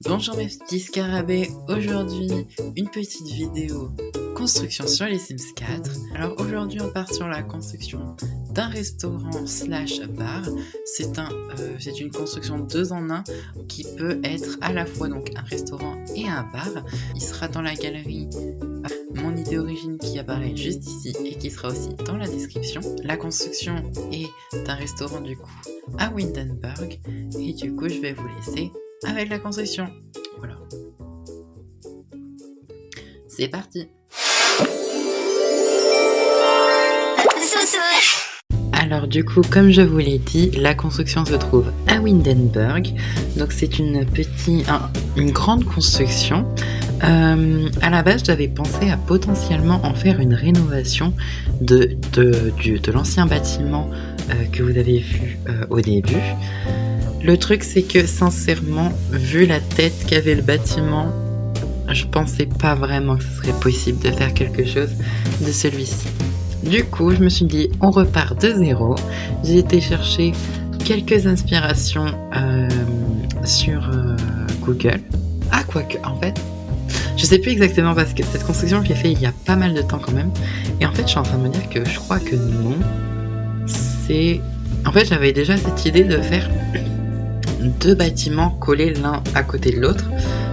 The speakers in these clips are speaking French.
Bonjour mes petits scarabées, aujourd'hui une petite vidéo construction sur les Sims 4. Alors aujourd'hui on part sur la construction d'un restaurant slash bar. C'est une construction 2 en 1 qui peut être à la fois donc un restaurant et un bar. Il sera dans la galerie mon idée origine qui apparaît juste ici et qui sera aussi dans la description. La construction est d'un restaurant du coup à Windenburg et du coup je vais vous laisser avec la construction. Voilà. C'est parti. Alors du coup, comme je vous l'ai dit, la construction se trouve à Windenburg. Donc c'est une grande construction. À la base, j'avais pensé à potentiellement en faire une rénovation de l'ancien bâtiment que vous avez vu au début. Le truc, c'est que sincèrement, vu la tête qu'avait le bâtiment, je pensais pas vraiment que ce serait possible de faire quelque chose de celui-ci. Du coup, je me suis dit, on repart de zéro. J'ai été chercher quelques inspirations sur Google. Ah, quoique, en fait, je sais plus exactement parce que cette construction, je l'ai fait il y a pas mal de temps quand même. Et en fait, je suis en train de me dire que je crois que non. En fait, j'avais déjà cette idée de faire 2 bâtiments collés l'un à côté de l'autre.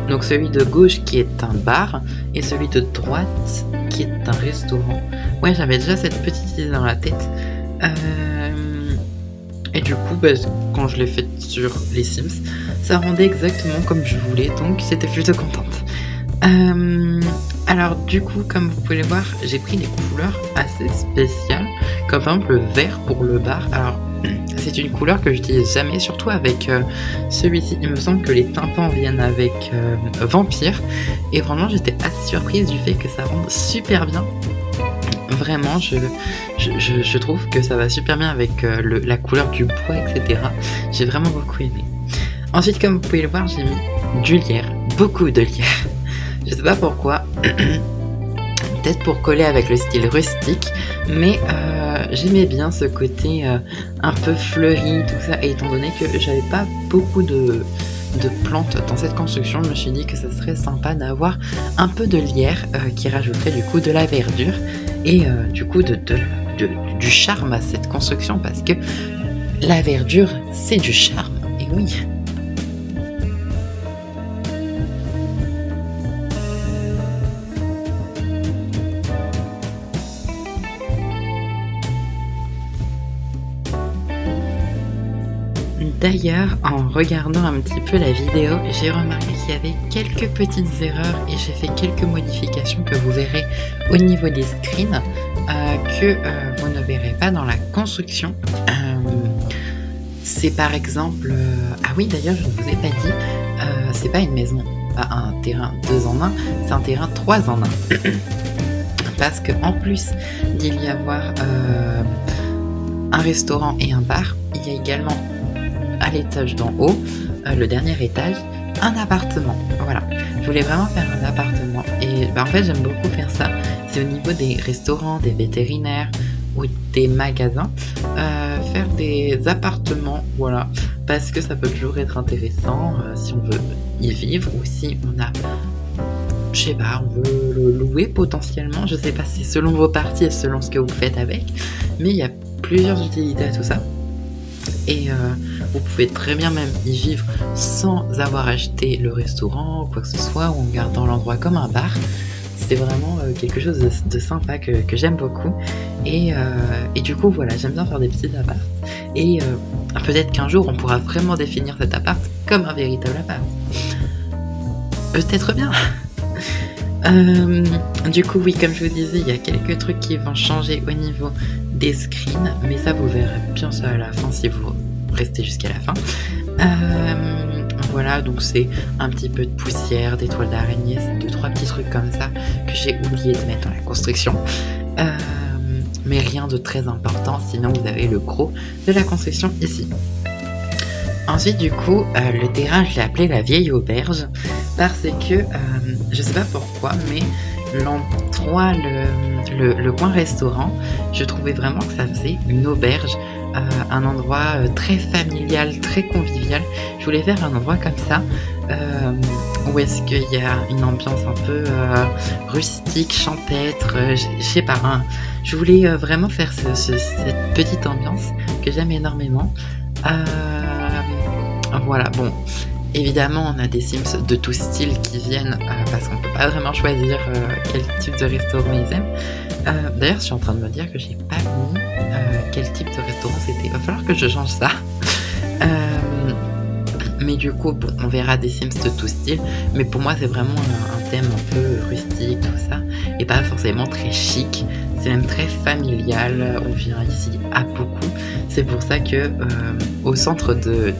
Donc celui de gauche qui est un bar et celui de droite qui est un restaurant. Ouais, j'avais déjà cette petite idée dans la tête. Et du coup, quand je l'ai fait sur les Sims, ça rendait exactement comme je voulais, donc j'étais plutôt contente. Alors du coup, comme vous pouvez le voir, j'ai pris des couleurs assez spéciales, comme par exemple le vert pour le bar. Alors c'est une couleur que j'utilise jamais, surtout avec celui-ci. Il me semble que les tympans viennent avec vampire. Et vraiment, j'étais assez surprise du fait que ça rende super bien. Vraiment, je trouve que ça va super bien avec la couleur du bois, etc. J'ai vraiment beaucoup aimé. Ensuite, comme vous pouvez le voir, j'ai mis du lierre, beaucoup de lierre. Je sais pas pourquoi. Peut-être pour coller avec le style rustique, mais j'aimais bien ce côté un peu fleuri, tout ça, et étant donné que j'avais pas beaucoup de plantes dans cette construction, je me suis dit que ça serait sympa d'avoir un peu de lierre qui rajouterait du coup de la verdure et du coup du charme à cette construction, parce que la verdure c'est du charme, et oui. D'ailleurs, en regardant un petit peu la vidéo, j'ai remarqué qu'il y avait quelques petites erreurs et j'ai fait quelques modifications que vous verrez au niveau des screens que vous ne verrez pas dans la construction. C'est par exemple... Ah oui, d'ailleurs, je ne vous ai pas dit, c'est pas une maison, pas un terrain 2 en 1, c'est un terrain 3 en 1. Parce qu'en plus d'il y avoir un restaurant et un bar, il y a également à l'étage d'en haut, le dernier étage, un appartement. Voilà, je voulais vraiment faire un appartement et en fait j'aime beaucoup faire ça. C'est au niveau des restaurants, des vétérinaires ou des magasins, faire des appartements, voilà, parce que ça peut toujours être intéressant si on veut y vivre ou si on a, je sais pas, on veut le louer potentiellement. Je sais pas si selon vos parties et selon ce que vous faites avec, mais il y a plusieurs utilités à tout ça. Et vous pouvez très bien même y vivre sans avoir acheté le restaurant ou quoi que ce soit, ou en gardant l'endroit comme un bar. C'est vraiment quelque chose de sympa que j'aime beaucoup. Et du coup, voilà, j'aime bien faire des petits apparts. Et peut-être qu'un jour, on pourra vraiment définir cet appart comme un véritable appart. Peut-être bien. Du coup, oui, comme je vous disais, il y a quelques trucs qui vont changer au niveau des screens, mais ça vous verrez bien ça à la fin si vous restez jusqu'à la fin. Voilà, donc c'est un petit peu de poussière, des toiles d'araignée, c'est 2-3 petits trucs comme ça que j'ai oublié de mettre dans la construction. Mais rien de très important, sinon vous avez le gros de la construction ici. Ensuite, du coup, le terrain, je l'ai appelé la vieille auberge parce que, je sais pas pourquoi, mais l'endroit, le coin restaurant, je trouvais vraiment que ça faisait une auberge, un endroit très familial, très convivial. Je voulais faire un endroit comme ça, Ou est-ce qu'il y a une ambiance un peu rustique, champêtre, je sais pas, hein. Je voulais vraiment faire cette petite ambiance que j'aime énormément. Voilà, bon, évidemment on a des Sims de tout style qui viennent parce qu'on peut pas vraiment choisir quel type de restaurant ils aiment. D'ailleurs je suis en train de me dire que j'ai pas mis quel type de restaurant c'était, il va falloir que je change ça. Mais du coup, bon, on verra des Sims de tout style, mais pour moi c'est vraiment un thème un peu rustique, tout ça, et pas forcément très chic, c'est même très familial, on vient ici à beaucoup. C'est pour ça que au centre de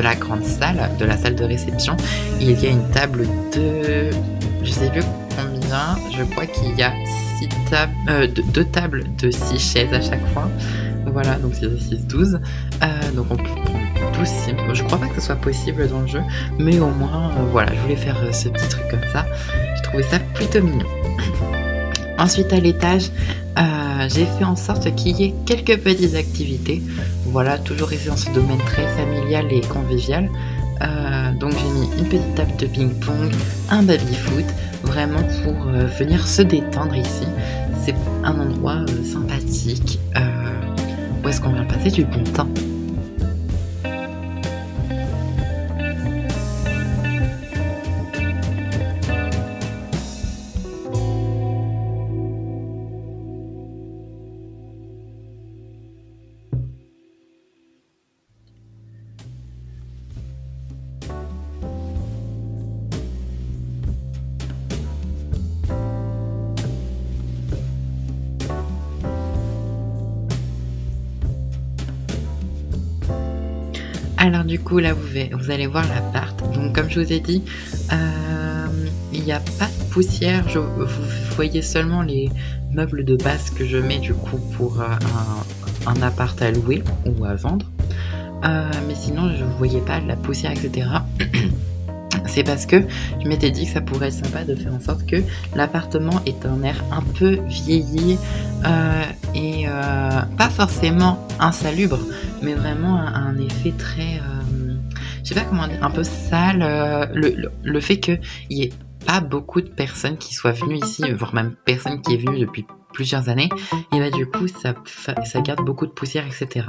la grande salle, de la salle de réception, il y a une table de... je sais plus combien, je crois qu'il y a 2 tables de 6 chaises à chaque fois. Voilà, donc c'est 6, 12. Donc on peut prendre 12 Sims. Je crois pas que ce soit possible dans le jeu, mais au moins, voilà, je voulais faire ce petit truc comme ça. J'ai trouvé ça plutôt mignon. Ensuite, à l'étage, j'ai fait en sorte qu'il y ait quelques petites activités. Voilà, toujours rester dans ce domaine très familial et convivial. Donc j'ai mis une petite table de ping-pong, un baby-foot, vraiment pour venir se détendre ici. C'est un endroit sympathique où est-ce qu'on vient passer du bon temps. Alors du coup là vous allez voir l'appart, donc comme je vous ai dit, il n'y a pas de poussière, vous voyez seulement les meubles de base que je mets du coup pour un appart à louer ou à vendre, mais sinon je ne voyais pas de la poussière etc. C'est parce que je m'étais dit que ça pourrait être sympa de faire en sorte que l'appartement ait un air un peu vieilli et pas forcément insalubre, mais vraiment un effet très, je sais pas comment dire, un peu sale. Le fait qu'il y ait pas beaucoup de personnes qui soient venues ici, voire même personne qui est venue depuis plusieurs années, et bah du coup ça garde beaucoup de poussière etc.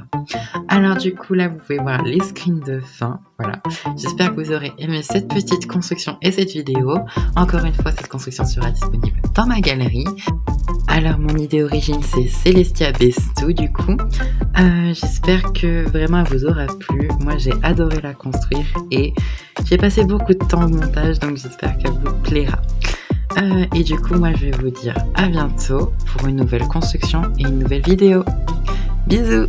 Alors du coup là vous pouvez voir les screens de fin, voilà. J'espère que vous aurez aimé cette petite construction et cette vidéo. Encore une fois, cette construction sera disponible dans ma galerie. Alors mon idée d'origine c'est Celestia Bestou du coup. J'espère que vraiment elle vous aura plu. Moi j'ai adoré la construire et j'ai passé beaucoup de temps au montage, donc j'espère qu'elle vous plaira. Et du coup moi je vais vous dire à bientôt pour une nouvelle construction et une nouvelle vidéo. Bisous.